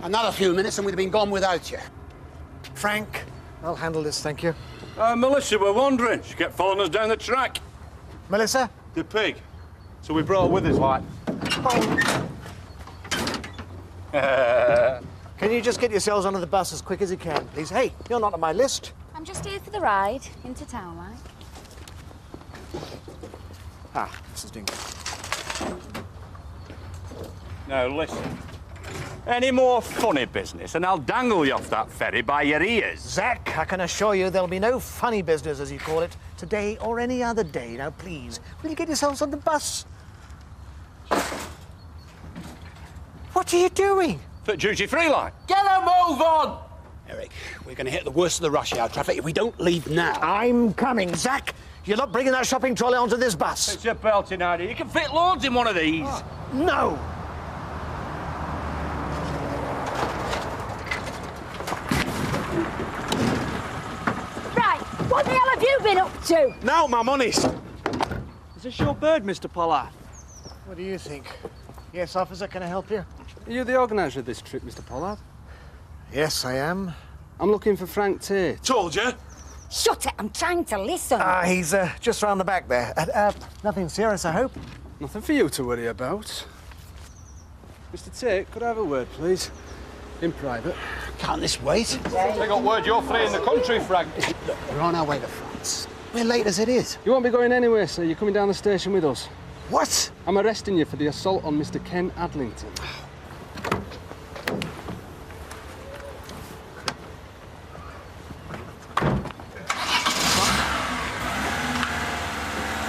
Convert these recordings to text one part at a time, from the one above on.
Another few minutes and we'd have been gone without you. Frank, I'll handle this, thank you. Melissa, we're wandering. She kept following us down the track. Melissa? The pig. So we brought her with us, like. Can you just get yourselves onto the bus as quick as you can, please? Hey, you're not on my list. I'm just here for the ride into town, like. Mrs. Dingle. Now, listen. Any more funny business, and I'll dangle you off that ferry by your ears. Zach, I can assure you there'll be no funny business, as you call it, today or any other day. Now, please, will you get yourselves on the bus? What are you doing? For duty-free line. Get a move on! Eric, we're going to hit the worst of the rush hour traffic if we don't leave now. I'm coming, Zach. You're not bringing that shopping trolley onto this bus. It's a belting idea. You can fit loads in one of these. Oh, no! Right, what the hell have you been up to? Now, my money's. Is this your bird, Mr. Pollard? What do you think? Yes, officer, can I help you? Are you the organiser of this trip, Mr. Pollard? Yes, I am. I'm looking for Frank Tate. Told you. Shut it, I'm trying to listen. He's just round the back there. Nothing serious, I hope. Nothing for you to worry about. Mr. Tate, could I have a word, please? In private. Can't this wait? They got word you're free in the country, Frank. Look, we're on our way to France. We're late as it is. You won't be going anywhere, sir. You're coming down the station with us. What? I'm arresting you for the assault on Mr. Ken Adlington.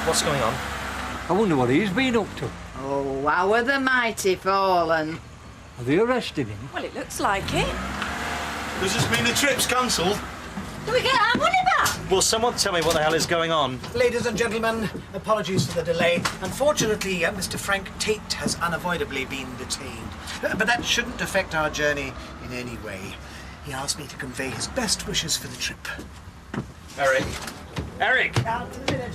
What's going on? I wonder what he's been up to. Oh, how are the mighty fallen? Have they arrested him? Well, it looks like it. Does this mean the trip's cancelled? Do we get our money back? Will someone tell me what the hell is going on? Ladies and gentlemen, apologies for the delay. Unfortunately, Mr. Frank Tate has unavoidably been detained. But that shouldn't affect our journey in any way. He asked me to convey his best wishes for the trip. Eric. Eric! Out in a minute.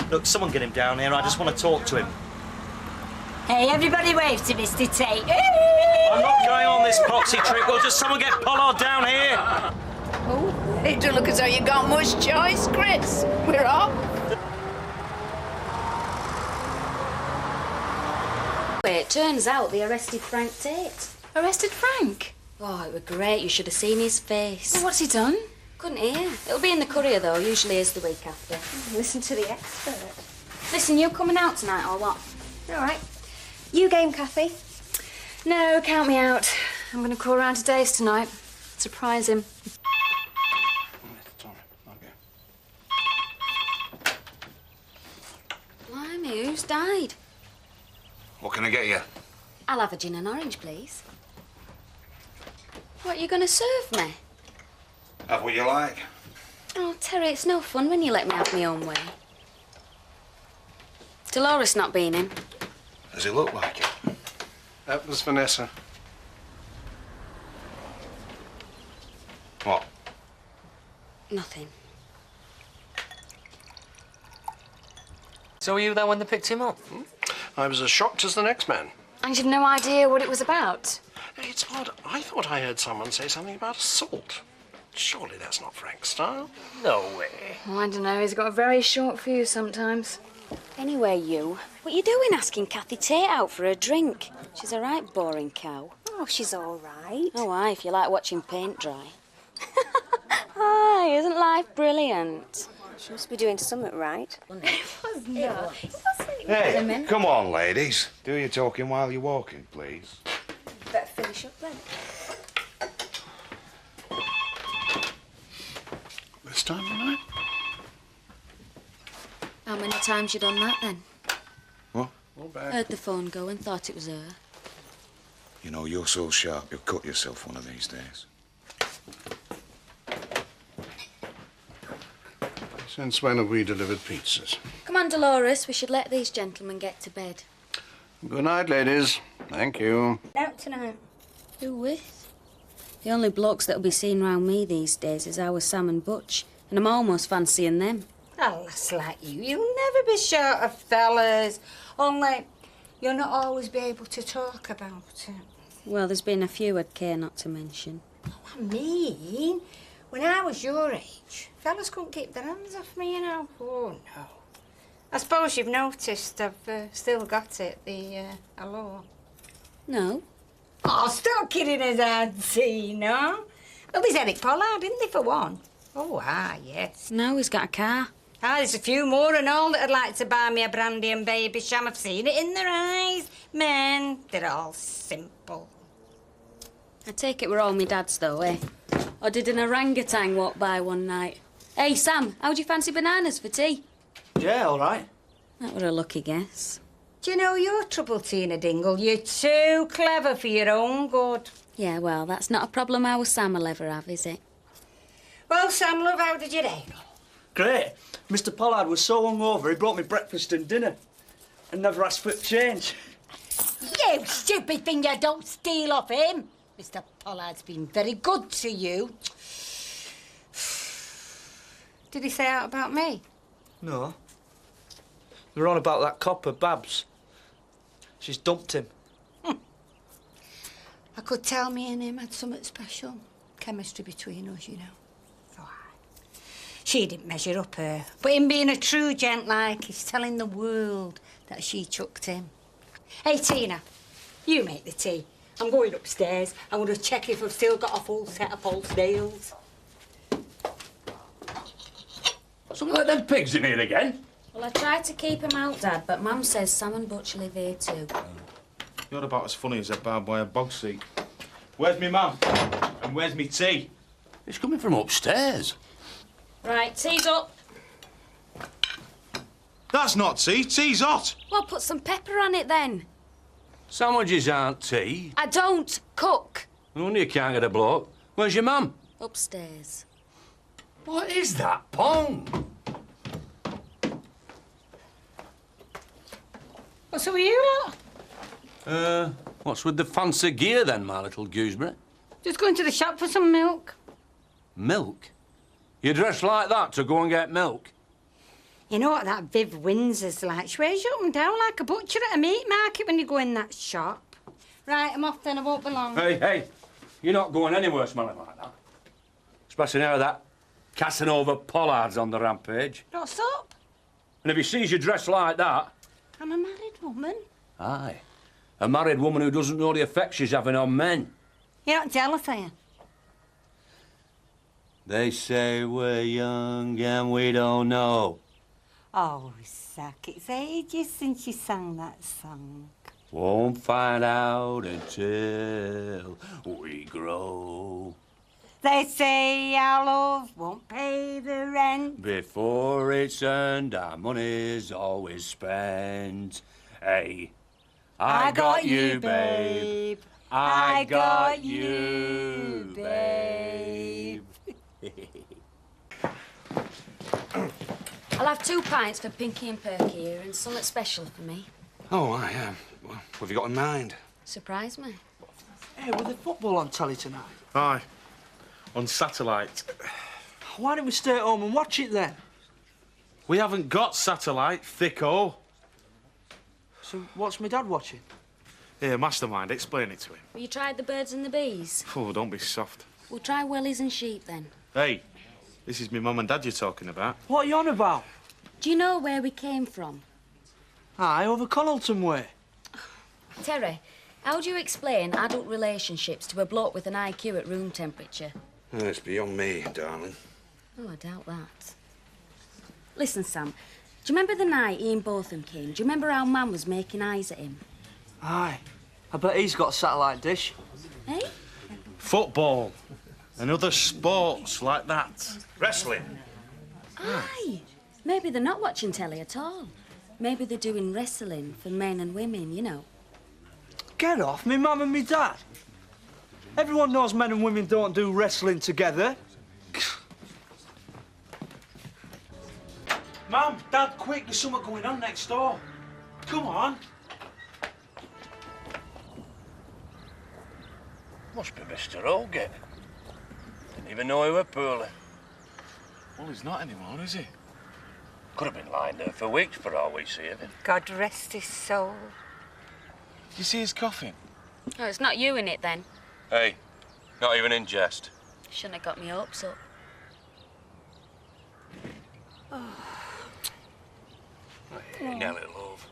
Look, someone get him down here. I just want to talk to him. Hey, everybody wave to Mr. Tate. I'm not going on this poxy trip. Will just someone get Pollard down here? Oh, it don't look as though you got much choice, Chris. We're off. It turns out they arrested Frank Tate. Arrested Frank? Oh, it were great. You should have seen his face. Well, what's he done? Couldn't hear. It'll be in the Courier, though. Usually is the week after. Listen to the expert. Listen, you coming out tonight or what? All right. You game, Kathy? No, count me out. I'm going to call round to Dave's tonight. Surprise him. Blimey, who's died? What can I get you? I'll have a gin and orange, please. What are you going to serve me? Have what you like. Oh, Terry, it's no fun when you let me have my own way. Dolores not been in. Does it look like it? That was Vanessa. What? Nothing. So were you there when they picked him up? I was as shocked as the next man. And you've no idea what it was about? It's odd. I thought I heard someone say something about assault. Surely that's not Frank's style. No way. Oh, I don't know. He's got a very short fuse sometimes. Anyway, you, what you doing asking Kathy Tate out for a drink? She's a right boring cow. Oh, she's all right. Oh, aye, if you like watching paint dry. Aye, isn't life brilliant? She must be doing something right. Was not. Hey, come on, ladies. Do your talking while you're walking, please. Better finish up then. This time of night? How many times you done that, then? What? Not bad. Heard the phone go and thought it was her. You know, you're so sharp, you'll cut yourself one of these days. Since when have we delivered pizzas? Come on, Dolores, we should let these gentlemen get to bed. Good night, ladies. Thank you. Out tonight. Who with? The only blokes that'll be seen round me these days is our Sam and Butch, and I'm almost fancying them. A lass like you'll never be short of fellas. Only, you'll not always be able to talk about it. Well, there's been a few I'd care not to mention. I mean, when I was your age, fellas couldn't keep their hands off me, you know. Oh, no. I suppose you've noticed I've still got it, the allure. No. Oh, stop kidding us, Auntie, no? Well, there's Eric Pollard, isn't there, for one? Oh, yes. No, he's got a car. There's a few more and all that'd like to buy me a brandy and baby sham. I've seen it in their eyes. Men, they're all simple. I take it we're all me dad's, though, eh? Or did an orangutan walk by one night? Hey, Sam, how'd you fancy bananas for tea? Yeah, all right. That were a lucky guess. Do you know your trouble, Tina Dingle? You're too clever for your own good. Yeah, well, that's not a problem our Sam will ever have, is it? Well, Sam, love, how did your day go? Great. Mr. Pollard was so hungover, he brought me breakfast and dinner and never asked for change. You stupid thing, you don't steal off him. Mr. Pollard's been very good to you. Did he say out about me? No. They're on about that copper, Babs. She's dumped him. I could tell me and him had something special. Chemistry between us, you know. She didn't measure up her. But him being a true gent like, he's telling the world that she chucked him. Hey, Tina, you make the tea. I'm going upstairs. I'm going to check if I've still got a full set of false nails. Something like them pigs in here again? Well, I tried to keep him out, Dad, but Mum says Sam and Butch live here too. You're about as funny as a barbed wire bog seat. Where's me mum? And where's me tea? It's coming from upstairs. Right, tea's up. That's not tea. Tea's hot. Well, put some pepper on it then. Sandwiches aren't tea. I don't cook. No wonder you can't get a bloke. Where's your mum? Upstairs. What is that, Pong? What's up with you lot? What's with the fancy gear then, my little gooseberry? Just going to the shop for some milk. Milk? You dress like that to go and get milk? You know what that Viv Windsor's like? She wears you up and down like a butcher at a meat market when you go in that shop. Right, I'm off then. I won't be long. Hey, you're not going anywhere smelling like that. Especially now that Casanova Pollard's on the rampage. Don't stop. And if he sees you dressed like that... I'm a married woman. Aye. A married woman who doesn't know the effect she's having on men. You're not jealous, are you? They say we're young and we don't know. Oh, Zack, it's ages since you sang that song. Won't find out until we grow. They say our love won't pay the rent. Before it's earned, our money's always spent. Hey, I got you, babe. I got you, babe. I'll have 2 pints for Pinky and Perky here and something special for me. Oh, I am. Well, what have you got in mind? Surprise me. Hey, with the football on telly tonight? Aye. On satellite. Why don't we stay at home and watch it then? We haven't got satellite, thicko. So what's my dad watching? Here, mastermind, explain it to him. Have you tried the birds and the bees? Oh, don't be soft. We'll try wellies and sheep then. Hey, this is me mum and dad you're talking about. What are you on about? Do you know where we came from? Aye, over Connalton way. Terry, how do you explain adult relationships to a bloke with an IQ at room temperature? Oh, it's beyond me, darling. Oh, I doubt that. Listen, Sam, do you remember the night Ian Botham came? Do you remember how Mam was making eyes at him? Aye. I bet he's got a satellite dish. Eh? Football and other sports like that. Wrestling. Aye. Maybe they're not watching telly at all. Maybe they're doing wrestling for men and women, you know. Get off me mum and me dad. Everyone knows men and women don't do wrestling together. Mum, Dad, quick, there's something going on next door. Come on. Must be Mr. Holgate. Didn't even know he were poorly. Well, he's not anymore, is he? Could have been lying there for weeks for all we see of him. God rest his soul. Did you see his coffin? Oh, it's not you in it then. Hey, not even in jest. Shouldn't have got me hopes up. Hey, Nelly, love.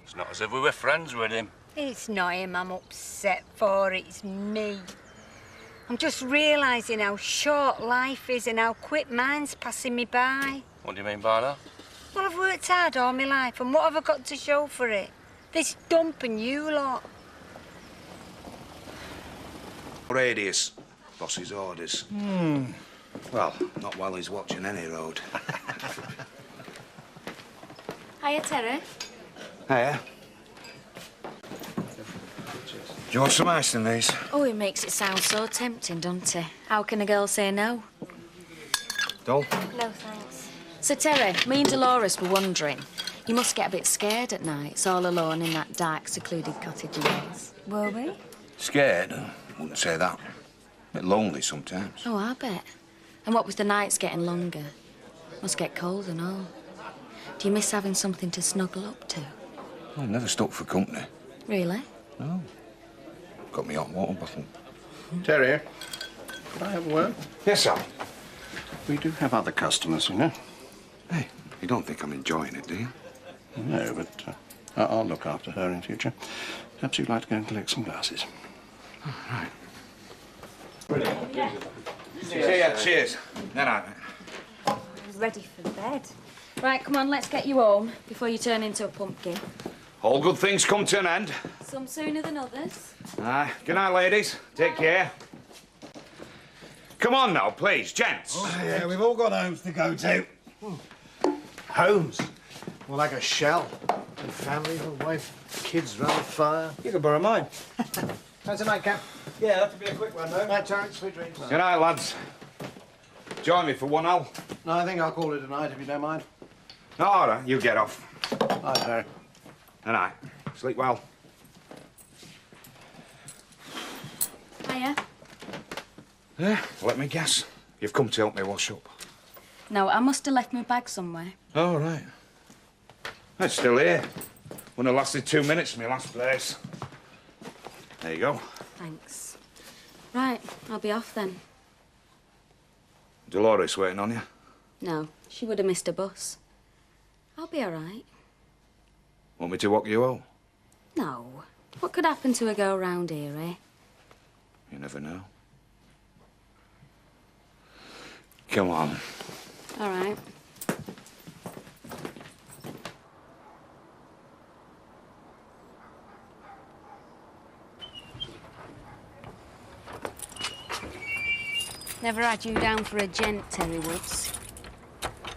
It's not as if we were friends with him. It's not him I'm upset for, it's me. I'm just realising how short life is and how quick mine's passing me by. What do you mean by that? Well, I've worked hard all my life, and what have I got to show for it? This dump and you lot. Radius. Boss's orders. Well, not while he's watching any road. Hiya, Terry. Hiya. Do you want some ice in these? Oh, he makes it sound so tempting, doesn't he? How can a girl say no? Dol? No, thanks. So, Terry, me and Dolores were wondering, you must get a bit scared at nights, all alone in that dark, secluded cottage of yours. Will we? Scared? Wouldn't say that. A bit lonely sometimes. Oh, I bet. And what with the nights getting longer? Must get cold and all. Do you miss having something to snuggle up to? I've never stuck for company. Really? No. Got me hot water bottle. Terry, could I have a word? Yes, sir. We do have other customers, you know. Hey, you don't think I'm enjoying it, do you? No, but I'll look after her in future. Perhaps you'd like to go and collect some glasses. Oh, right. Brilliant. Yeah. Cheers. No, no. Ready for bed. Right, come on, let's get you home before you turn into a pumpkin. All good things come to an end. Some sooner than others. Aye. Good night, ladies. Take care. Come on now, please, gents. Oh, yeah, we've all got homes to go to. Homes? More like a shell. And family, a wife, kids round the fire. You can borrow mine. How's the nightcap? Yeah, that'll be a quick one, though. Night, Terence. Sweet dreams. Good night, lads. Join me for one hour. No, I think I'll call it a night if you don't mind. No, all right, you get off. Night, Harry. Good night. Sleep well. Hiya. Yeah, let me guess. You've come to help me wash up. No, I must have left my bag somewhere. Oh, right. It's still here. Wouldn't have lasted 2 minutes in my last place. There you go. Thanks. Right, I'll be off then. Dolores waiting on you. No, she would have missed a bus. I'll be all right. Want me to walk you home? No. What could happen to a girl round here, eh? You never know. Come on. All right. Never had you down for a gent, Terry Woods.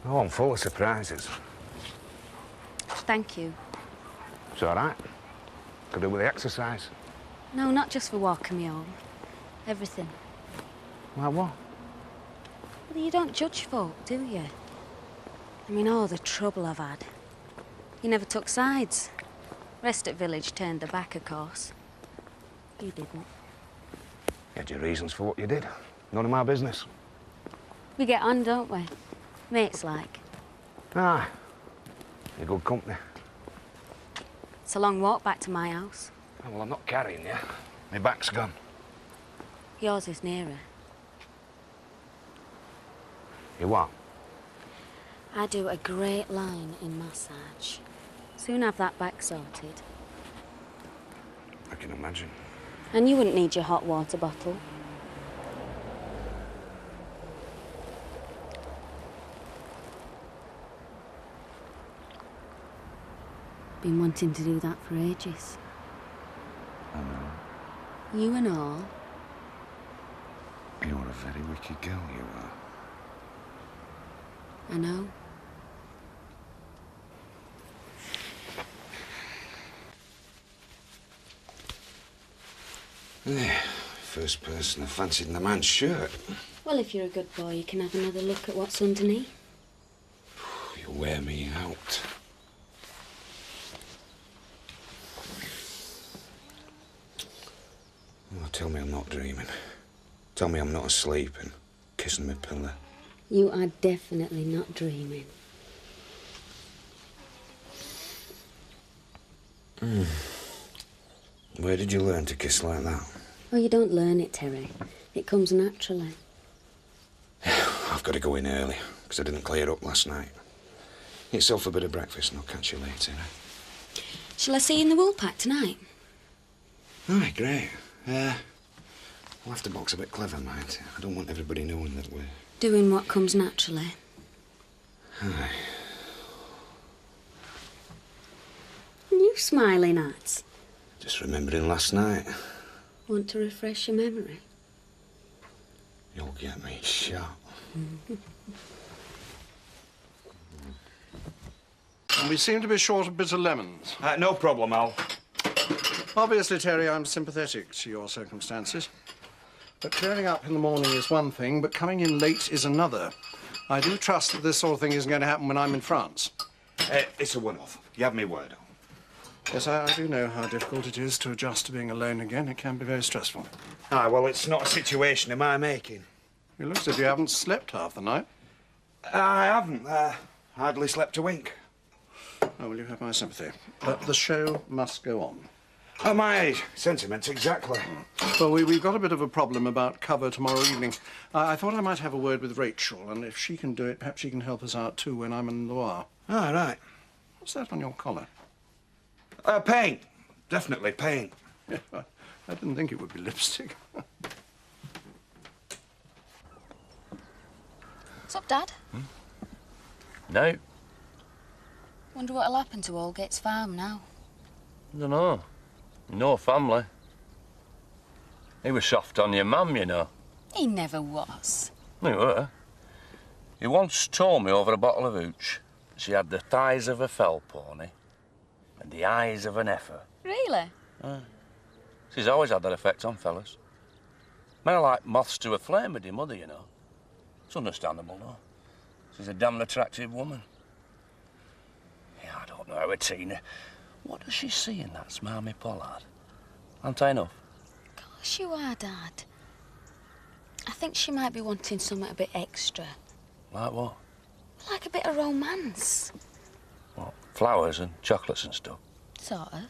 Oh, I'm full of surprises. Thank you. It's all right. Could do with the exercise. No, not just for walking me home. Everything. Like what? Well, you don't judge folk, do you? I mean, all the trouble I've had. You never took sides. Rest at village turned their back, of course. You didn't. You had your reasons for what you did. None of my business. We get on, don't we? Mates like. Ah, you're good company. It's a long walk back to my house. Oh, well, I'm not carrying you. My back's gone. Yours is nearer. You what? I do a great line in massage. Soon have that back sorted. I can imagine. And you wouldn't need your hot water bottle. Been wanting to do that for ages. I know. You and all. You're a very wicked girl, you are. I know. Yeah, first person I fancied in a man's shirt. Well, if you're a good boy, you can have another look at what's underneath. You wear me out. Oh, tell me I'm not dreaming. Tell me I'm not asleep and kissing my pillow. You are definitely not dreaming. Where did you learn to kiss like that? Oh, you don't learn it, Terry. It comes naturally. I've got to go in early, because I didn't clear up last night. Get yourself a bit of breakfast and I'll catch you later. Shall I see you in the wool pack tonight? All right, great. We'll have to box a bit clever, mate. I don't want everybody knowing that we're... Doing what comes naturally. Aye. And you smiling at? Just remembering last night. Want to refresh your memory? You'll get me shot. And we seem to be short of bitter lemons. No problem, Al. Obviously, Terry, I'm sympathetic to your circumstances. But turning up in the morning is one thing, but coming in late is another. I do trust that this sort of thing isn't going to happen when I'm in France. It's a one-off. You have me word. Yes, I do know how difficult it is to adjust to being alone again. It can be very stressful. Aye, well, it's not a situation of my making. You look as if you haven't slept half the night. I haven't. Hardly slept a wink. Oh, well, you have my sympathy. But the show must go on. Oh, my sentiments, exactly. Well, we've got a bit of a problem about cover tomorrow evening. I thought I might have a word with Rachel, and if she can do it, perhaps she can help us out too when I'm in Loire. Oh, right. What's that on your collar? Paint. Definitely paint. Yeah, I didn't think it would be lipstick. What's up, Dad? No, Wonder what'll happen to Aldgate's farm now. I don't know. No family. He was soft on your mum, you know. He never was. He were. He once told me over a bottle of hooch she had the thighs of a fell pony and the eyes of an heifer. Really? She's always had that effect on fellas. Men are like moths to a flame with your mother, you know. It's understandable, though. She's a damn attractive woman. Yeah, I don't know, Tina. What does she see in that smarmy pollard? Aren't I enough? Of course you are, Dad. I think she might be wanting something a bit extra. Like what? Like a bit of romance. What, flowers and chocolates and stuff? Sort of.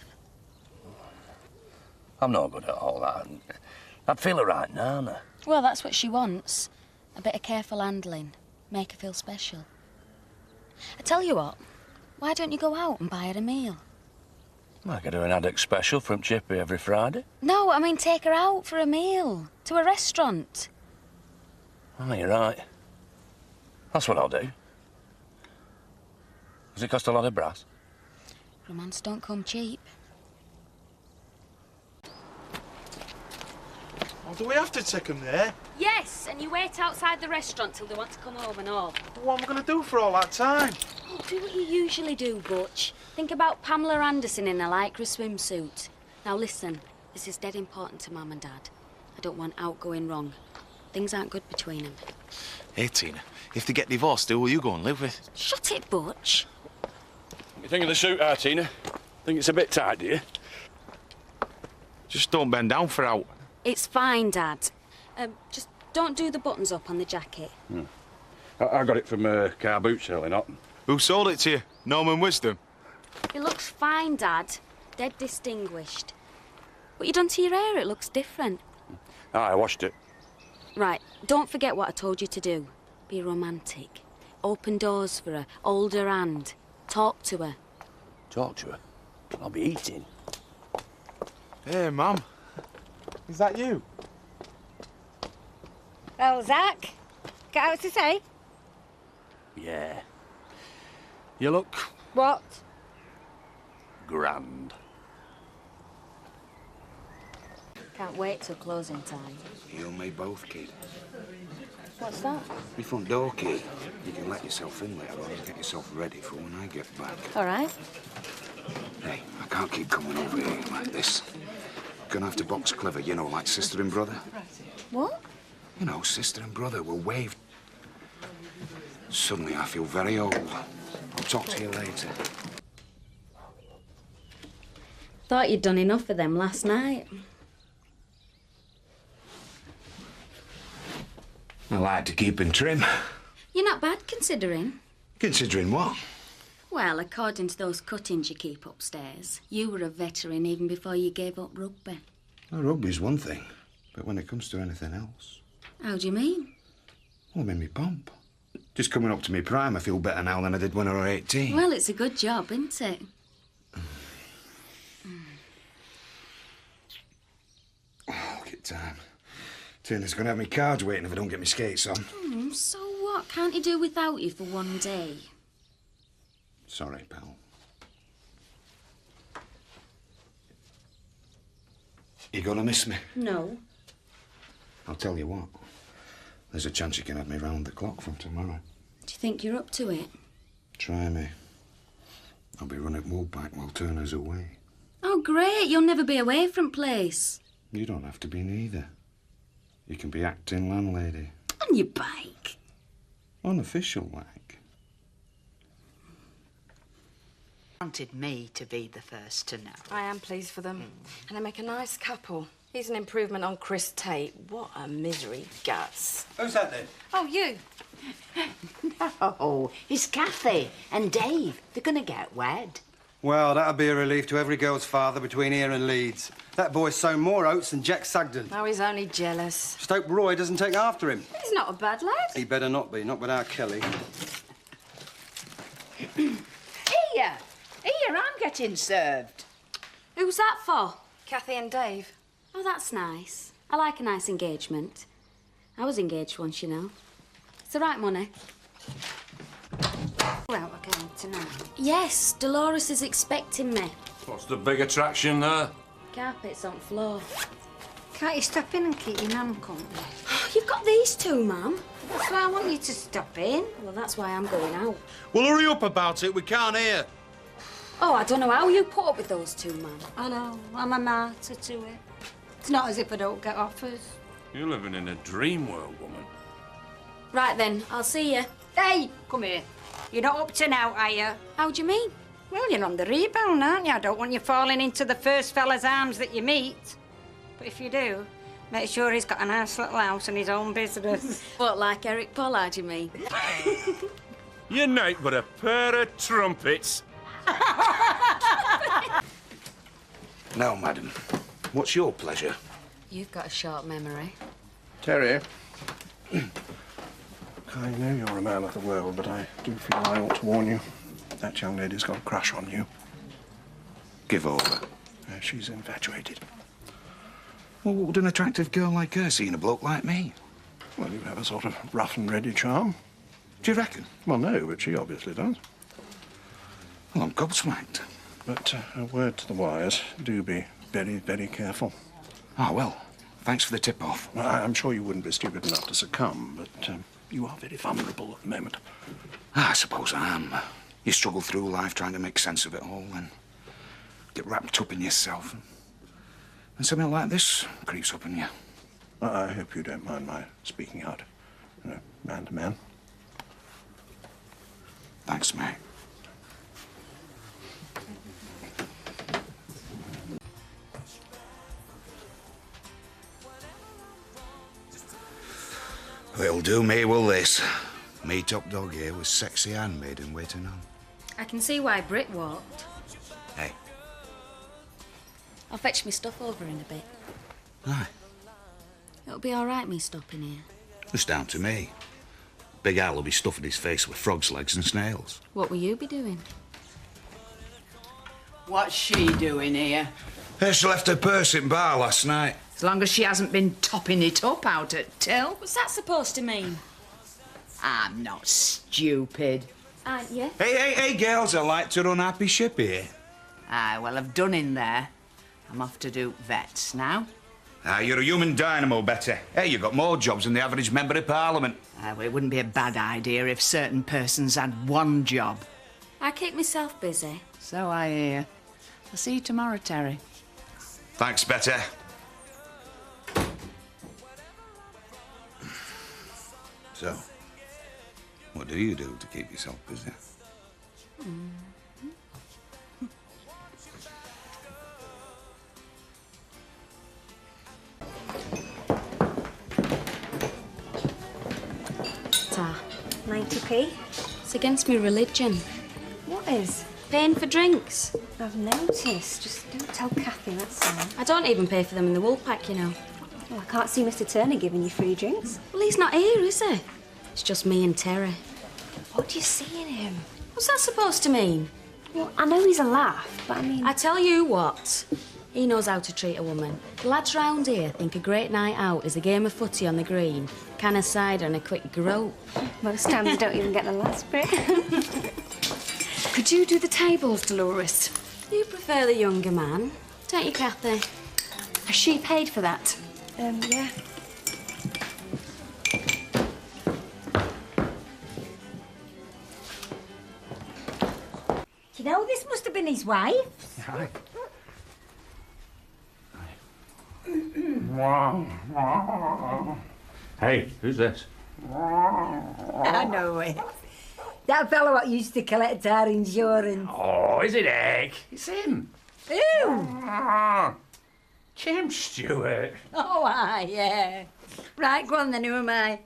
I'm not good at all that. I'd feel her right now, no? Well, that's what she wants. A bit of careful handling. Make her feel special. I tell you what, why don't you go out and buy her a meal? I could do an addict special from Chippy every Friday. No, I mean take her out for a meal. To a restaurant. Oh, you're right. That's what I'll do. Does it cost a lot of brass? Romance don't come cheap. Oh, do we have to take them there? Yes, and you wait outside the restaurant till they want to come home and all. What am I going to do for all that time? Oh, do what you usually do, Butch. Think about Pamela Anderson in a lycra swimsuit. Now listen, this is dead important to Mum and Dad. I don't want out going wrong. Things aren't good between them. Hey, Tina, if they get divorced, who will you go and live with? Shut it, Butch. You think of the suit, Tina? Think it's a bit tight, do you? Just don't bend down for out. It's fine, Dad. Just don't do the buttons up on the jacket. I got it from car boot selling up. Who sold it to you? Norman Wisdom? It looks fine, Dad. Dead distinguished. What you done to your hair? It looks different. I washed it. Right, don't forget what I told you to do. Be romantic. Open doors for her, hold her hand. Talk to her. Talk to her? I'll be eating. Hey, Mum. Is that you? Well, Zach, got out to say? Yeah. You look What? grand. Can't wait till closing time. You and me both, kid. What's that? My front door key. You can let yourself in later on and get yourself ready for when I get back. All right. Hey, I can't keep coming over here like this. Gonna have to box clever, you know, like sister and brother. What? You know, sister and brother were waved. Suddenly I feel very old. I'll talk to you later. Thought you'd done enough for them last night. I like to keep him trim. You're not bad considering. Considering what? Well, according to those cuttings you keep upstairs, you were a veteran even before you gave up rugby. Well, rugby's one thing, but when it comes to anything else... How do you mean? Well, I'm in me pomp. Just coming up to me prime, I feel better now than I did when I was 18. Well, it's a good job, isn't it? Oh, look at time. Tina's going to have me cards waiting if I don't get my skates on. So what? Can't you do without you for one day? Sorry, pal. You gonna miss me? No. I'll tell you what. There's a chance you can have me round the clock from tomorrow. Do you think you're up to it? Try me. I'll be running Woolpack while Turner's away. Oh, great. You'll never be away from place. You don't have to be neither. You can be acting landlady. On your bike. Unofficial like. Wanted me to be the first to know. I am pleased for them. And they make a nice couple. He's an improvement on Chris Tate. What a misery, guts. Who's that then? Oh, you. No, it's Kathy and Dave. They're going to get wed. Well, that'll be a relief to every girl's father between here and Leeds. That boy's sown more oats than Jack Sugden. Oh, he's only jealous. Stoke Roy doesn't take after him. He's not a bad lad. He better not be, not without Kelly. Here, I'm getting served. Who's that for? Kathy and Dave. Oh, that's nice. I like a nice engagement. I was engaged once, you know. It's the right money. Well, we're going tonight. Yes, Dolores is expecting me. What's the big attraction there? Carpets on floor. Can't you stop in and keep your nan company? You've got these two, Mum. That's why I want you to stop in. Well, that's why I'm going out. Well, hurry up about it. We can't hear. Oh, I don't know how you put up with those two, Mum. I know. I'm a martyr to it. It's not as if I don't get offers. You're living in a dream world, woman. Right then, I'll see you. Hey, come here. You're not up to now, are you? How do you mean? Well, you're on the rebound, aren't you? I don't want you falling into the first fella's arms that you meet. But if you do, make sure he's got a nice little house and his own business. What, like Eric Pollard, you mean? You're not but a pair of trumpets. Now, madam, what's your pleasure? You've got a short memory. Terry, I know you're a man of the world, but I do feel I ought to warn you. That young lady's got a crush on you. Give over. She's infatuated. Well, what would an attractive girl like her see in a bloke like me? Well, you have a sort of rough and ready charm. Do you reckon? Well, no, but she obviously does. Well, I'm gobsmacked. But a word to the wise, do be very, very careful. Oh, well, thanks for the tip-off. Well, I'm sure you wouldn't be stupid enough to succumb, but you are very vulnerable at the moment. I suppose I am. You struggle through life trying to make sense of it all and get wrapped up in yourself. And something like this creeps up in you. I hope you don't mind my speaking out, you know, man to man. Thanks, mate. It'll do me, will this? Me top dog here with sexy handmaiden waiting on. I can see why Britt walked. Hey. I'll fetch me stuff over in a bit. Aye. It'll be all right, me stopping here. It's down to me. Big Al will be stuffing his face with frogs' legs and snails. What will you be doing? What's she doing here? She left her purse in bar last night. As long as she hasn't been topping it up out at till. What's that supposed to mean? I'm not stupid. Aren't you? Hey, girls, I like to run happy ship here. Aye, well, I've done in there. I'm off to do vets now. You're a human dynamo, Betty. Hey, you've got more jobs than the average member of Parliament. Well, it wouldn't be a bad idea if certain persons had one job. I keep myself busy. So I hear. I'll see you tomorrow, Terry. Thanks, Betty. So, what do you do to keep yourself busy? Ta. 90p? It's against me religion. What What is? Paying for drinks. I've noticed. Just don't tell Kathy, that's all. I don't even pay for them in the wool pack, you know. Well, I can't see Mr. Turner giving you free drinks. Well, he's not here, is he? It's just me and Terry. What do you see in him? What's that supposed to mean? Well, I know he's a laugh, but I mean... I tell you what, he knows how to treat a woman. The lads round here think a great night out is a game of footy on the green, can of cider and a quick grope. Most times you don't even get the last bit. Could you do the tables, Dolores? You prefer the younger man, don't you, Kathy? Has she paid for that? Yeah. You know, this must have been his wife. Aye. Hey, who's this? I know it. That fellow what used to collect our insurance. Oh, is it Egg? It's him. Who? James Stewart. Oh, aye, yeah. Right, go on then, who am I?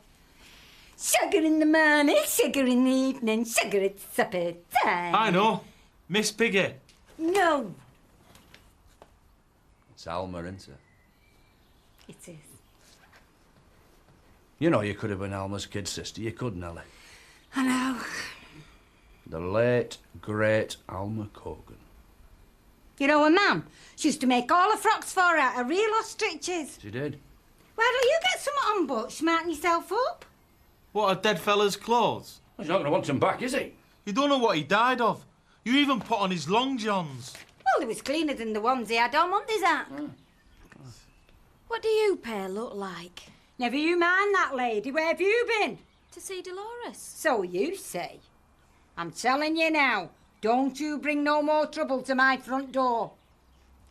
Sugar in the morning, sugar in the evening, sugar at supper time. I know. Miss Piggy. No. It's Alma, isn't it? It is. You know you could have been Alma's kid sister. You could, Nellie. I know. The late, great Alma Cogan. You know, a mum, she used to make all her frocks for her out of real ostriches. She did. Why don't you get some on book, smarten yourself up? What, a dead fella's clothes? He's not going to want them back, is he? You don't know what he died of. You even put on his long johns. Well, they was cleaner than the ones he had on Mondays at. What do you pair look like? Never you mind that, lady. Where have you been? To see Dolores. So you say. I'm telling you now, don't you bring no more trouble to my front door.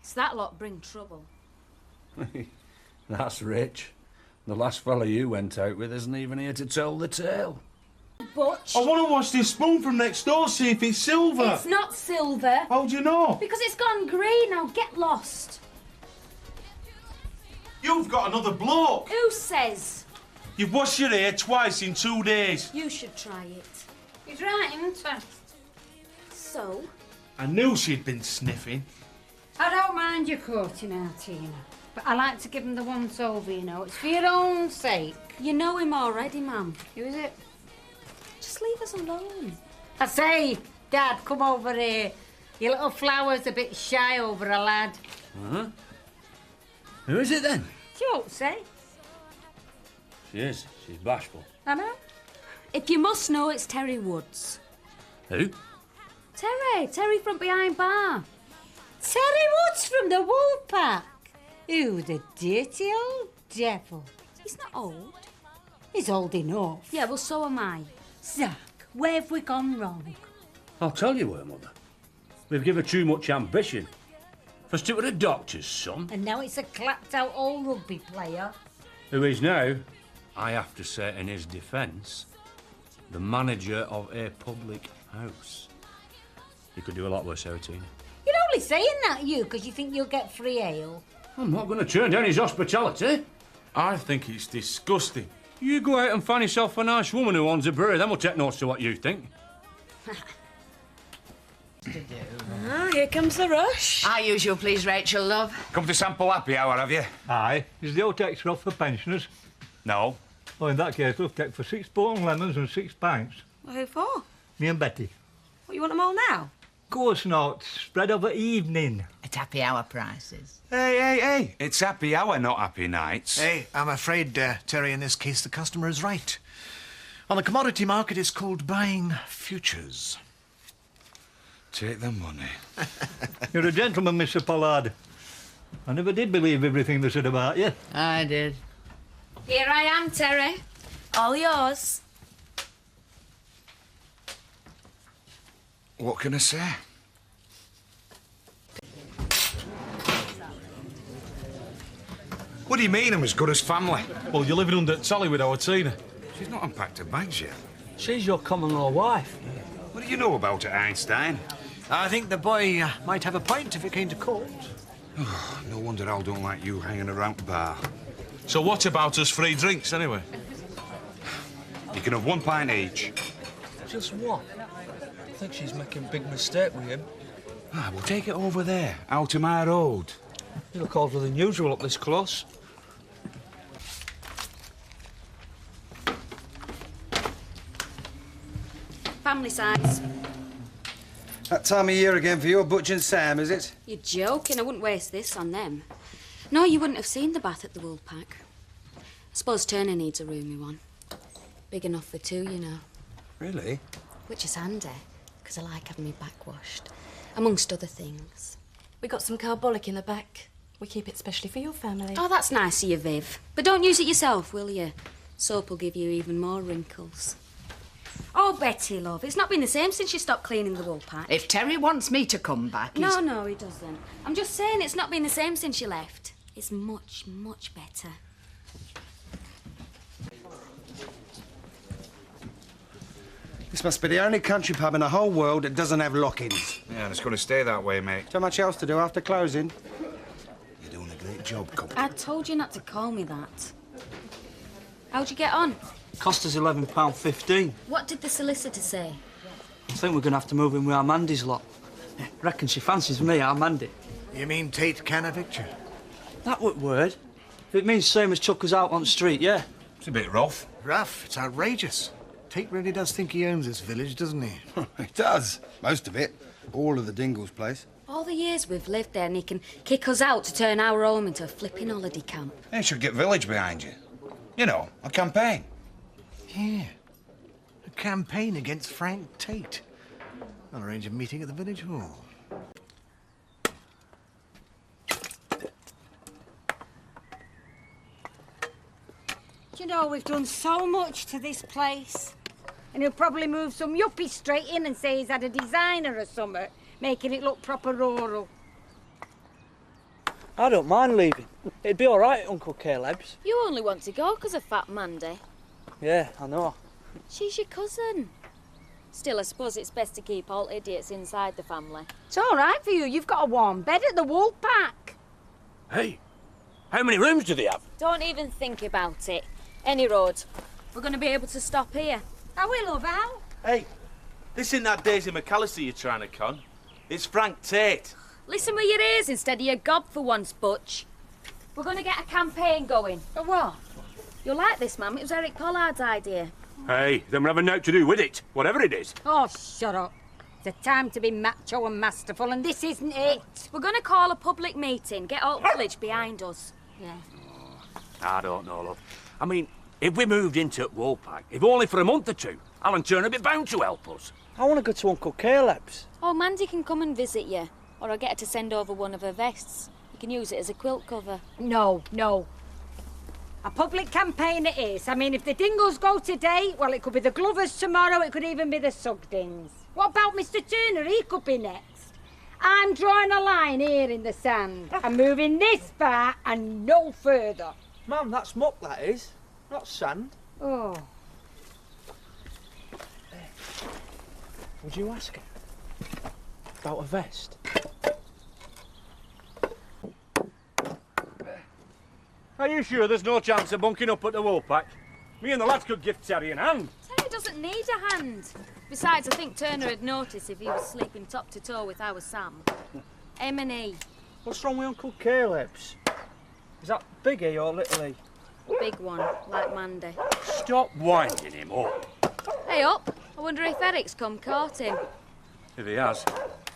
It's that lot bring trouble. That's rich. The last fella you went out with isn't even here to tell the tale. Butch. I want to wash this spoon from next door, see if it's silver. It's not silver. How do you know? Because it's gone green. Now get lost. You've got another bloke. Who says? You've washed your hair twice in 2 days. You should try it. He's right, isn't he? So? I knew she'd been sniffing. I don't mind you courting her, Tina. But I like to give him the once over, you know. It's for your own sake. You know him already, Mum. Who is it? Just leave us alone. I say, Dad, come over here. Your little flower's a bit shy over a lad. Huh? Who is it then? She won't say. She is. She's bashful. I know. If you must know, it's Terry Woods. Who? Terry from behind bar. Terry Woods from the wool pack. Who, the dirty old devil. He's not old. He's old enough. Yeah, well, so am I. Zach, where have we gone wrong? I'll tell you where, Mother. We've given too much ambition. First it were a doctor's son. And now it's a clapped-out old rugby player. Who is now, I have to say in his defence, the manager of a public house. You could do a lot worse, Tina. You're only saying that, you, because you think you'll get free ale. I'm not going to turn down his hospitality. I think it's disgusting. You go out and find yourself a nice woman who owns a brewery, then we'll take notes to what you think. Here comes the rush. Our usual, please, Rachel, love. Come to sample happy hour, have you? Aye. Is the old extra off for pensioners? No. Well, in that case, we'll take for 6 bone lemons and 6 pints. Well, who for? Me and Betty. What, you want them all now? Course not. Spread over evening. At happy hour prices. Hey. It's happy hour, not happy nights. Hey, I'm afraid, Terry, in this case, the customer is right. On the commodity market, it's called buying futures. Take the money. You're a gentleman, Mr. Pollard. I never did believe everything they said about you. I did. Here I am, Terry. All yours. What can I say? What do you mean I'm as good as family? Well, you're living under tally with our Tina. She's not unpacked her bags yet. She's your common-law wife. What do you know about it, Einstein? I think the boy might have a point if it came to court. No wonder Al don't like you hanging around the bar. So what about us free drinks, anyway? You can have 1 pint each. Just what? think she's making a big mistake with him. Ah, we'll take it over there, out of my road. You look older than usual up this close. Family size. That time of year again for your Butch and Sam, is it? You're joking. I wouldn't waste this on them. No, you wouldn't have seen the bath at the Woolpack. I suppose Turner needs a roomy one. Big enough for two, you know. Really? Which is handy, because I like having me back washed, amongst other things. We got some carbolic in the back. We keep it specially for your family. Oh, that's nice of you, Viv. But don't use it yourself, will you? Soap will give you even more wrinkles. Oh, Betty, love, it's not been the same since you stopped cleaning the Woolpack. If Terry wants me to come back, he's... No, he doesn't. I'm just saying it's not been the same since you left. It's much, much better. This must be the only country pub in the whole world that doesn't have lock-ins. Yeah, and it's going to stay that way, mate. So much else to do after closing. You're doing a great job, Cub. I told you not to call me that. How'd you get on? Cost us £11.15. What did the solicitor say? I think we're going to have to move in with our Mandy's lot. Reckon she fancies me, our Mandy. You mean Tate can evict you? That what word? If it means same as chuck us out on the street, yeah. It's a bit rough. Rough? It's outrageous. Tate really does think he owns this village, doesn't he? He does. Most of it. All of the Dingle's place. All the years we've lived there and he can kick us out to turn our home into a flipping holiday camp. You should get village behind you. You know, a campaign. Yeah. A campaign against Frank Tate. I'll arrange a meeting at the village hall. Do you know, we've done so much to this place. And he'll probably move some yuppie straight in and say he's had a designer or something, making it look proper rural. I don't mind leaving. It'd be all right, Uncle Caleb's. You only want to go because of Fat Mandy. Yeah, I know. She's your cousin. Still, I suppose it's best to keep all idiots inside the family. It's all right for you. You've got a warm bed at the Woolpack. Hey, how many rooms do they have? Don't even think about it. Any road. We're going to be able to stop here. I will, love, how? Hey, this isn't that Daisy McAllister you're trying to con. It's Frank Tate. Listen with your ears instead of your gob for once, Butch. We're going to get a campaign going. For what? You'll like this, ma'am. It was Eric Pollard's idea. Hey, then we'll have a note to do with it, whatever it is. Oh, shut up. It's a time to be macho and masterful, and this isn't it. We're going to call a public meeting. Get all village behind us. Yeah. I don't know, love. I mean, if we moved into Woolpack, if only for a month or two, Alan Turner would be bound to help us. I want to go to Uncle Caleb's. Oh, Mandy can come and visit you. Or I'll get her to send over one of her vests. You can use it as a quilt cover. No. A public campaign it is. I mean, if the Dingles go today, well, it could be the Glovers tomorrow, it could even be the Sugdens. What about Mr. Turner? He could be next. I'm drawing a line here in the sand. I'm moving this far and no further. Mum, that's muck, that is. Not sand. Oh. Would you ask her about a vest? Are you sure there's no chance of bunking up at the Woolpack? Me and the lads could give Terry an hand. Terry doesn't need a hand. Besides, I think Turner would notice if he was sleeping top to toe with our Sam. M&E. What's wrong with Uncle Caleb's? Is that big E or little E? Big one, like Mandy. Stop winding him up. Hey up. I wonder if Eric's come courting. If he has,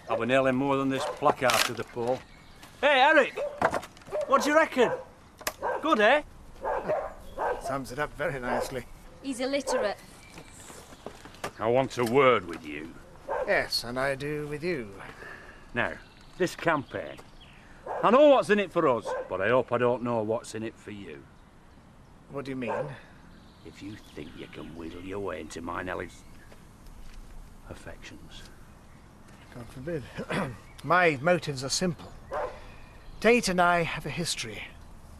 I'll be nailing more than this placard to the pole. Hey, Eric! What do you reckon? Good, eh? Sums it up very nicely. He's illiterate. I want a word with you. Yes, and I do with you. Now, this campaign. I know what's in it for us, but I hope I don't know what's in it for you. What do you mean? If you think you can wheedle your way into my Nellie's affections. God forbid. My motives are simple. Tate and I have a history.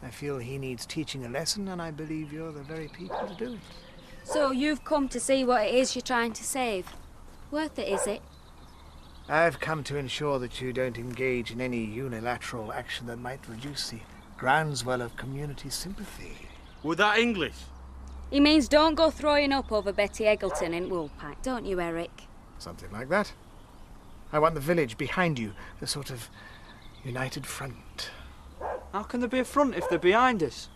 I feel he needs teaching a lesson, and I believe you're the very people to do it. So you've come to see what it is you're trying to save. Worth it, is it? I've come to ensure that you don't engage in any unilateral action that might reduce the groundswell of community sympathy. Was that English? He means don't go throwing up over Betty Eggleton in Woolpack, don't you, Eric? Something like that. I want the village behind you, a sort of united front. How can there be a front if they're behind us?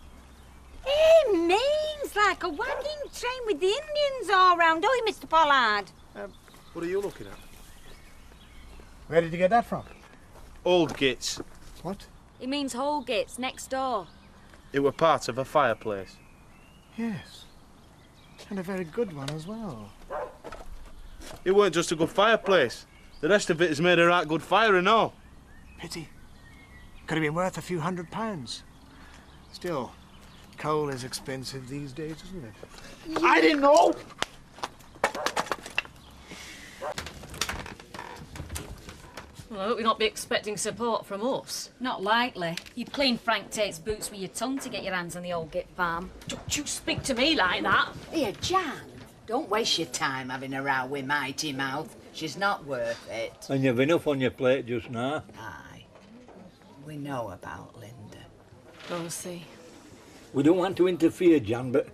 It means like a wagging train with the Indians all round, don't you, Mr. Pollard? What are you looking at? Where did you get that from? Old Gits. What? He means Holgate's next door. It were part of a fireplace. Yes. And a very good one as well. It weren't just a good fireplace. The rest of it is made a right good fire and all. Pity. Could have been worth a few £100. Still, coal is expensive these days, isn't it? I didn't know! Well, I hope you'll not be expecting support from us. Not likely. You'd clean Frank Tate's boots with your tongue to get your hands on the old git farm. Don't you speak to me like that. Here, Jan, don't waste your time having a row with Mighty Mouth. She's not worth it. And you've enough on your plate just now. Aye. We know about Linda. Go see. We don't want to interfere, Jan, but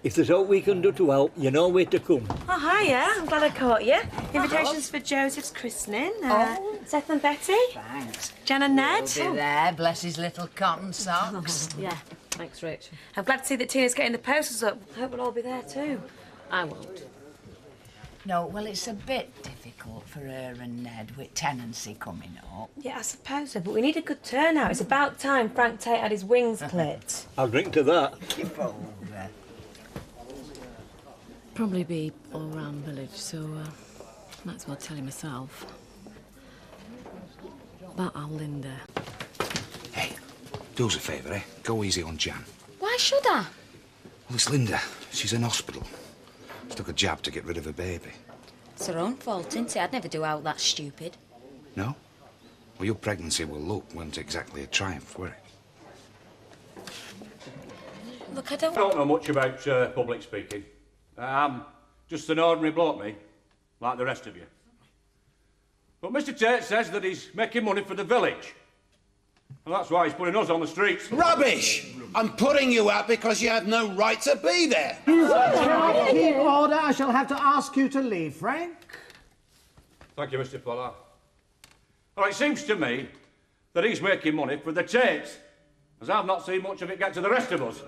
if there's aught we can do to help, you know where to come. Oh, hiya. I'm glad I caught you. Invitations for Joseph's christening. Seth and Betty. Thanks. Jan and Ned. We'll be there, bless his little cotton socks. Yeah, thanks, Rach. I'm glad to see that Tina's getting the posters up. I hope we'll all be there too. I won't. No, well, it's a bit difficult for her and Ned with tenancy coming up. Yeah, I suppose so, but we need a good turnout. It's about time Frank Tate had his wings clipped. I'll drink to that. Keep over. Probably be all round village, so might as well tell you myself. About our Linda. Hey, do us a favour, eh? Go easy on Jan. Why should I? Well, it's Linda. She's in hospital. She took a jab to get rid of her baby. It's her own fault, isn't it? I'd never do out that stupid. No? Well, your pregnancy, well, look, weren't exactly a triumph, were it? Look, I don't know much about public speaking. I'm just an ordinary bloke, me, like the rest of you. But Mr. Tate says that he's making money for the village. And that's why he's putting us on the streets. Rubbish! I'm putting you out because you have no right to be there. Keep order. I shall have to ask you to leave, Frank. Thank you, Mr. Pollard. Well, it seems to me that he's making money for the Tates, as I've not seen much of it get to the rest of us.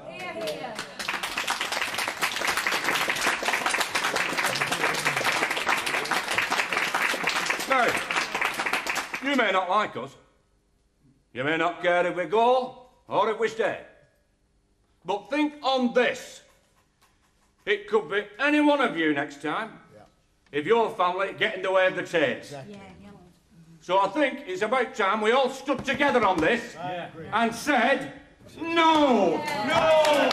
Now, you may not like us. You may not care if we go or if we stay. But think on this. It could be any one of you next time if your family get in the way of the Tates. So I think it's about time we all stood together on this and said, no! No!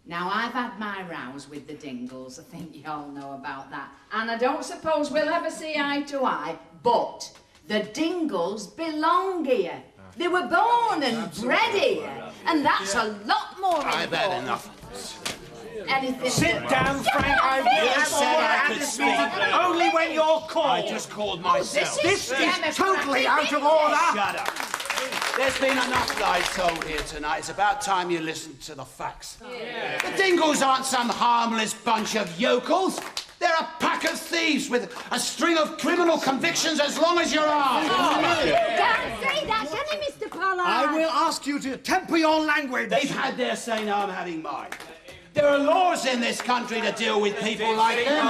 Now, I've had my rows with the Dingles. I think you all know about that. And I don't suppose we'll ever see eye to eye, but the Dingles belong here. They were born and bred here, and that's a lot more important. I've had enough. Anything. Sit down, Frank. You said I could speak. Only when you're called. I just called myself. This is totally out of order. Shut up. There's been enough lies told here tonight. It's about time you listen to the facts. The Dingles aren't some harmless bunch of yokels. They're a pack of thieves with a string of criminal convictions as long as your arm. Don't say that, can you, Mr. Pollard? I will ask you to temper your language. They've had their say, now I'm having mine. There are laws in this country to deal with people like them.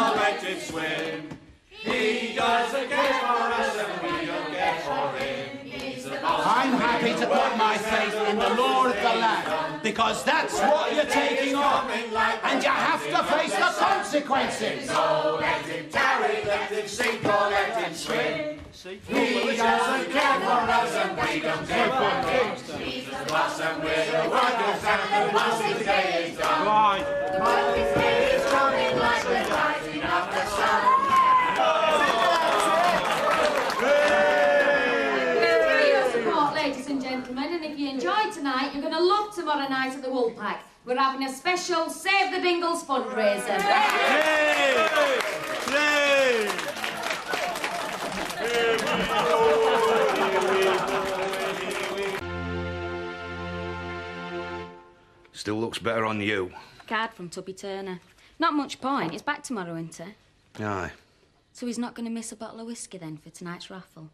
He doesn't care for us and we don't care for him. I'm happy to put my faith in the law of the land, because that's what you're taking on, and you have to face the consequences. So let him tarry, let him sink or let him swim. He doesn't care for us and we don't care for him. He's the boss and we're the workers, and once his day is done, his day is coming like the rising of the sun. Ladies and gentlemen, and if you enjoyed tonight, you're going to love tomorrow night at the Woolpack. We're having a special Save the Dingles fundraiser. Yay! Yay! still looks better on you. Card from Tubby Turner. Not much point. He's back tomorrow, isn't he? Aye. So he's not going to miss a bottle of whiskey then for tonight's raffle?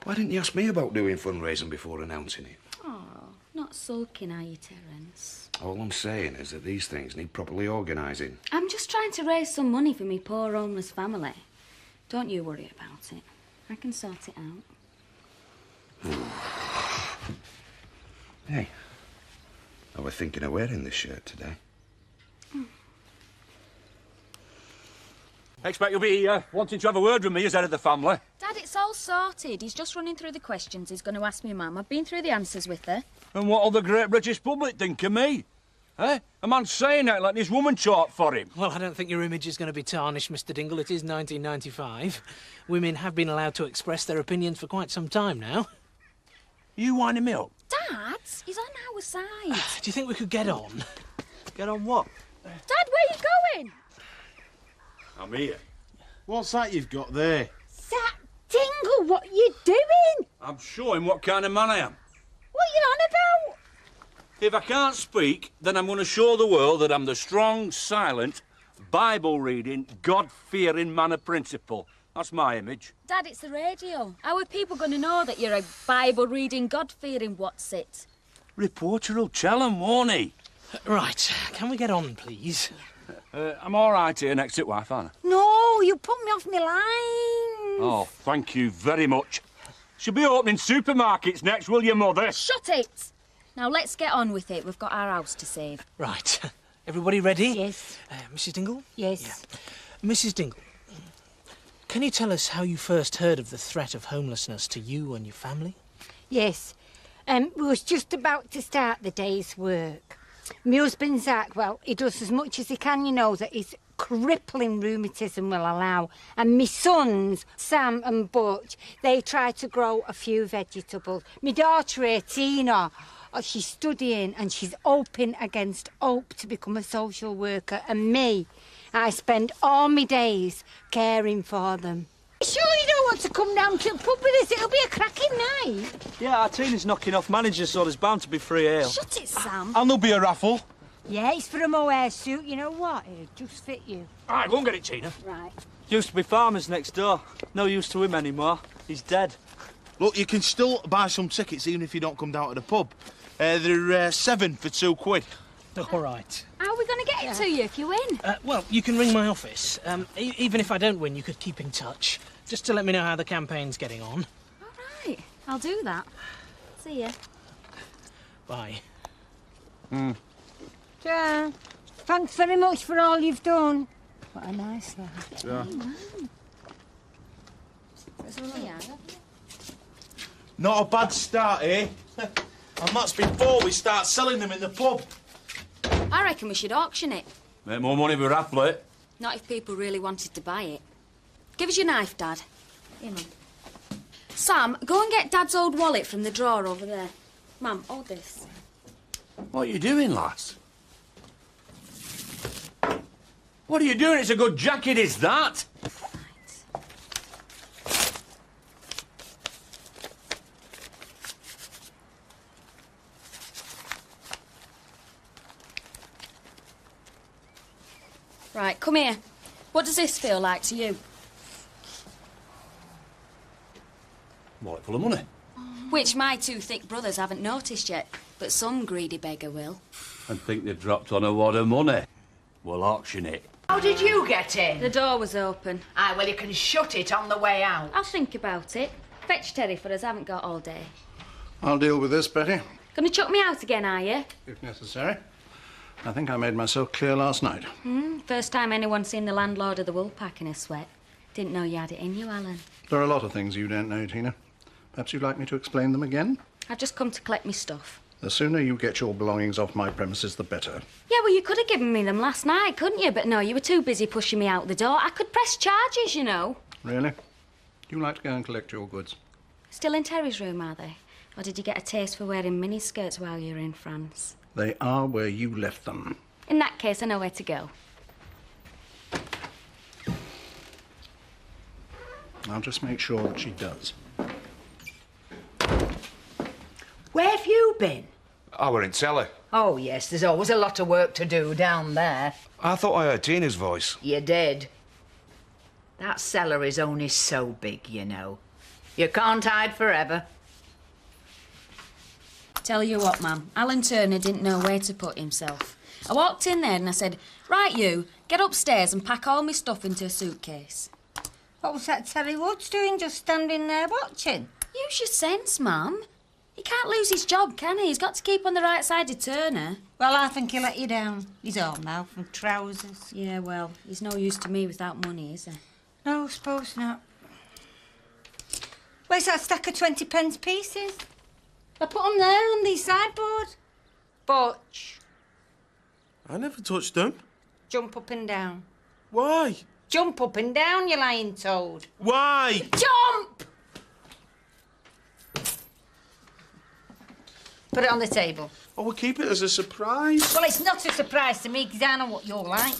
Why didn't you ask me about doing fundraising before announcing it? Oh, not sulking, are you, Terence? All I'm saying is that these things need properly organising. I'm just trying to raise some money for me poor homeless family. Don't you worry about it. I can sort it out. Hey, I was thinking of wearing this shirt today. I expect you'll be wanting to have a word with me as head of the family. Dad, it's all sorted. He's just running through the questions he's going to ask me, Mum. I've been through the answers with her. And what'll the great British public think of me? Eh? A man saying that, letting his woman talk for him. Well, I don't think your image is going to be tarnished, Mr. Dingle. It is 1995. Women have been allowed to express their opinions for quite some time now. You winding me up? Dad, he's on our side. Do you think we could get on? Get on what? Dad, where are you going? I'm here. What's that you've got there? That Dingle, what are you doing? I'm showing what kind of man I am. What are you on about? If I can't speak, then I'm going to show the world that I'm the strong, silent, Bible-reading, God-fearing man of principle. That's my image. Dad, it's the radio. How are people going to know that you're a Bible-reading, God-fearing what's-it? Reporter will tell 'em, won't he? Right, can we get on, please? I'm all right here next to wife, aren't I? No, you put me off my line. Oh, thank you very much. She'll be opening supermarkets next, will you, Mother? Shut it! Now, let's get on with it. We've got our house to save. Right. Everybody ready? Yes. Mrs. Dingle? Yes. Yeah. Mrs. Dingle, can you tell us how you first heard of the threat of homelessness to you and your family? Yes. We was just about to start the day's work. My husband Zach, well, he does as much as he can, you know, that his crippling rheumatism will allow. And my sons, Sam and Butch, they try to grow a few vegetables. My daughter, Tina, she's studying and she's hoping against hope to become a social worker. And me, I spend all my days caring for them. Sure you don't want to come down to the pub with us? It'll be a cracking night. Yeah, our Tina's knocking off managers, so there's bound to be free ale. Shut it, Sam. And there'll be a raffle. Yeah, it's for a mohair suit. You know what? It'll just fit you. All right, go and get it, Tina. Right. Used to be farmers next door. No use to him anymore. He's dead. Look, you can still buy some tickets even if you don't come down to the pub. They're 7 for £2. All right. How are we going to get it to you if you win? Well, you can ring my office. Even if I don't win, you could keep in touch. Just to let me know how the campaign's getting on. All right. I'll do that. See ya. Bye. Ja, thanks very much for all you've done. What a nice lad. Yeah. Yeah. Not a bad start, eh? And that's before we start selling them in the pub. I reckon we should auction it. Make more money with raffle it. Not if people really wanted to buy it. Give us your knife, Dad. Here, Mum. Sam, go and get Dad's old wallet from the drawer over there. Mum, hold this. What are you doing, lass? What are you doing? It's a good jacket, is that? Right, come here. What does this feel like to you? Wallet full of money. Which my two thick brothers haven't noticed yet, but some greedy beggar will. And think they've dropped on a wad of money. We'll auction it. How did you get in? The door was open. Aye, well, you can shut it on the way out. I'll think about it. Fetch Terry for us, haven't got all day. I'll deal with this, Betty, Gonna chuck me out again, are you? if necessary. I think I made myself clear last night. First time anyone's seen the landlord of the Woolpack in a sweat. Didn't know you had it in you, Alan. There are a lot of things you don't know, Tina. Perhaps you'd like me to explain them again? I've just come to collect me stuff. The sooner you get your belongings off my premises, the better. Yeah, well, you could have given me them last night, couldn't you? But no, you were too busy pushing me out the door. I could press charges, you know. Really? You like to go and collect your goods? Still in Terry's room, are they? Or did you get a taste for wearing miniskirts while you were in France? They are where you left them. In that case, I know where to go. I'll just make sure that she does. Where have you been? I were in telly. Oh, yes, there's always a lot of work to do down there. I thought I heard Tina's voice. You did. That cellar is only so big, you know. You can't hide forever. Tell you what, ma'am, Alan Turner didn't know where to put himself. I walked in there and I said, right, you, get upstairs and pack all my stuff into a suitcase. What was that Terry Woods doing, just standing there watching? Use your sense, ma'am. He can't lose his job, can he? He's got to keep on the right side of Turner. Well, I think he let you down. He's all mouth and trousers. Yeah, well, he's no use to me without money, is he? No, I suppose not. Where's that stack of 20p pieces? I put them there on the sideboard. Butch. I never touched them. Jump up and down. Why? Jump up and down, you lying toad. Why? Jump! Put it on the table. Oh, we'll keep it as a surprise. Well, it's not a surprise to me, because I know what you're like.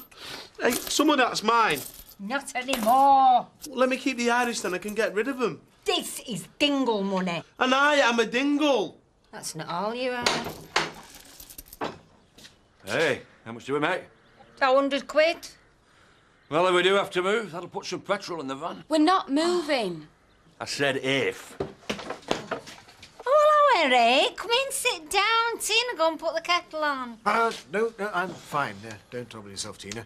Hey, some of that's mine. Not anymore. Let me keep the Irish, then I can get rid of them. This is Dingle money. And I am a Dingle. That's not all you are. Hey, how much do we make? 100 quid. Well, if we do have to move, that'll put some petrol in the van. We're not moving. I said if. Oh, hello, Eric. Come in, sit down. Tina, go and put the kettle on. No, I'm fine. Don't trouble yourself, Tina.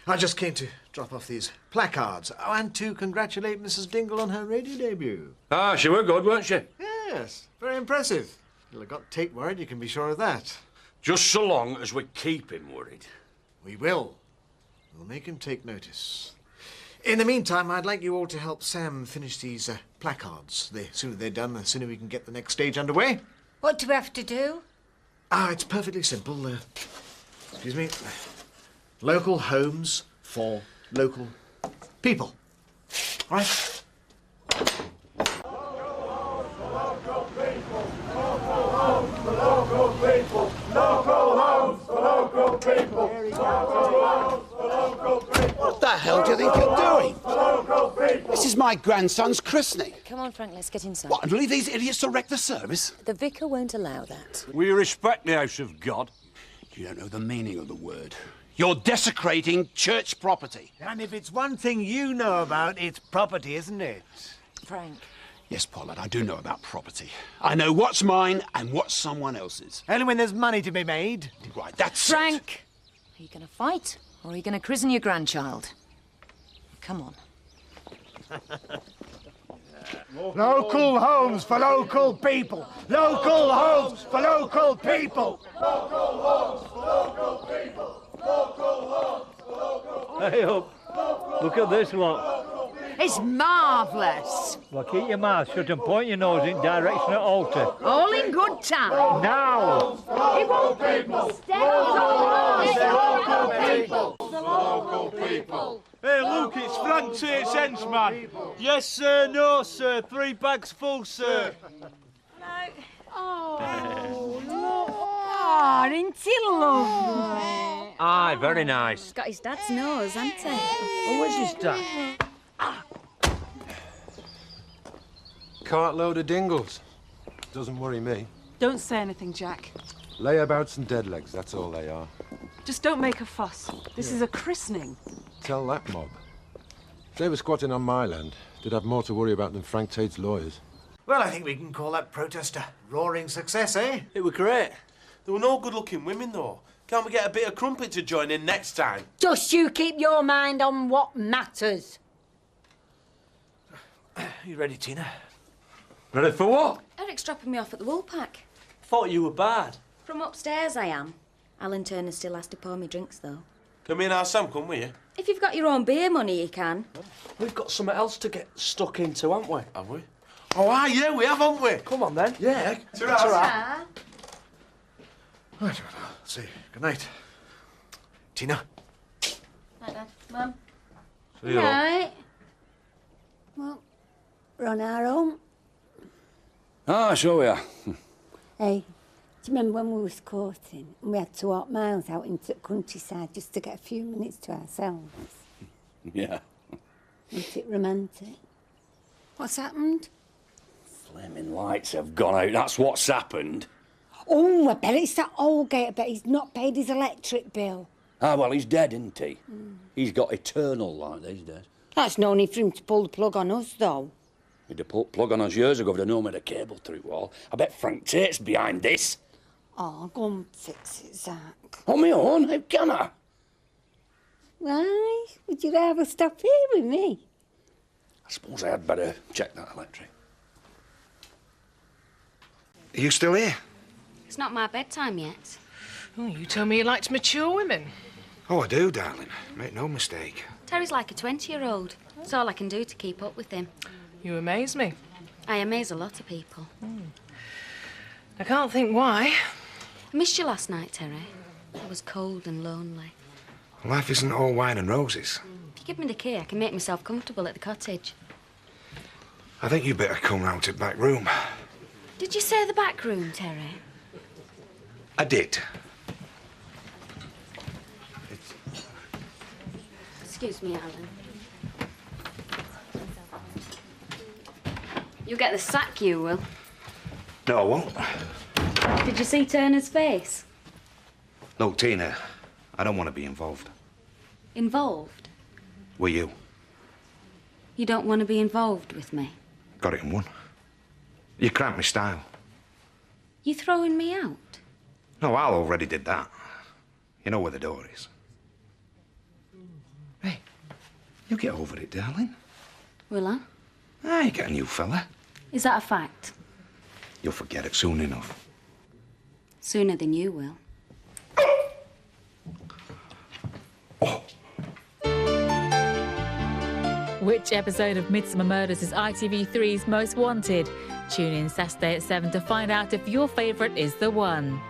I just came to drop off these placards. Oh, and to congratulate Mrs. Dingle on her radio debut. Ah, she were good, weren't she? Yes, very impressive. You'll have got Tate worried, you can be sure of that. Just so long as we keep him worried. We will. We'll make him take notice. In the meantime, I'd like you all to help Sam finish these placards. The sooner they're done, the sooner we can get the next stage underway. What do we have to do? It's perfectly simple. Excuse me. Local homes for local people. All right? What the hell do you think you're doing? This is my grandson's christening. Come on, Frank, let's get inside. What, and leave these idiots to wreck the service? The vicar won't allow that. We respect the house of God. You don't know the meaning of the word. You're desecrating church property. And if it's one thing you know about, it's property, isn't it? Frank. Yes, Pollard, I do know about property. I know what's mine and what's someone else's. Only when there's money to be made. Right, that's Frank, are you going to fight or are you going to christen your grandchild? Come on. Local homes for local people. Local homes for local people. Local homes for local people. Local homes for local people. Hey up. Look at this lot. It's marvellous. Well, keep your mouth shut and point your nose in direction at altar. All in good time. Now! It won't people. Local people. Local people. Hey, look, it's Frank Tate's henchman. Yes, sir, no, sir. 3 bags full, sir. Oh, look. Oh, isn't he lovely? Aye, very nice. He's got his dad's nose, hasn't he? Who is his dad? Cartload of dingles. Doesn't worry me. Don't say anything, Jack. Layabouts and dead legs, that's all they are. Just don't make a fuss. This is a christening. Tell that mob. If they were squatting on my land, they'd have more to worry about than Frank Tate's lawyers. Well, I think we can call that protest a roaring success, eh? It were great. There were no good-looking women, though. Can't we get a bit of crumpet to join in next time? Just you keep your mind on what matters. You ready, Tina? Ready for what? Eric's dropping me off at the wool pack. Thought you were bad. From upstairs, I am. Alan Turner still has to pour me drinks, though. Can me and our Sam come with you? If you've got your own beer money, you can. We've got something else to get stuck into, haven't we? Have we? Oh, yeah, we have, haven't we? Come on, then. Yeah. Ta-ra. Right, see. Good night. Tina? Night, Dad. Mum. See you. Right. Well, we're on our own. Ah, sure we are. Hey, do you remember when we was courting and we had to walk miles out into the countryside just to get a few minutes to ourselves? Yeah. Isn't it romantic? What's happened? Flaming lights have gone out. That's what's happened. Oh, I bet it's that old gate. I bet he's not paid his electric bill. Ah, well, he's dead, isn't he? He's got eternal light these days. That's no need for him to pull the plug on us, though. He'd have put plug on us years ago if they'd known we had a cable through wall. I bet Frank Tate's behind this. Oh, go and fix it, Zach. On my own? How can I? Why? Would you rather stop here with me? I suppose I had better check that electric. Are you still here? It's not my bedtime yet. Oh, you told me you liked mature women. Oh, I do, darling. Make no mistake. Terry's like a 20-year-old. It's all I can do to keep up with him. You amaze me. I amaze a lot of people. I can't think why. I missed you last night, Terry. I was cold and lonely. Life isn't all wine and roses. If you give me the key, I can make myself comfortable at the cottage. I think you better come round to the back room. Did you say the back room, Terry? I did. Excuse me, Alan. You'll get the sack, you will. No, I won't. Did you see Turner's face? Look, Tina, I don't want to be involved. Involved? With you. You don't want to be involved with me? Got it in one. You cramped my style. You throwing me out? No, Al already did that. You know where the door is. Hey, you get over it, darling. Will I? Ah, you get a new fella. Is that a fact? You'll forget it soon enough. Sooner than you will. Which episode of Midsummer Murders is ITV3's most wanted? Tune in Saturday at 7 to find out if your favourite is the one.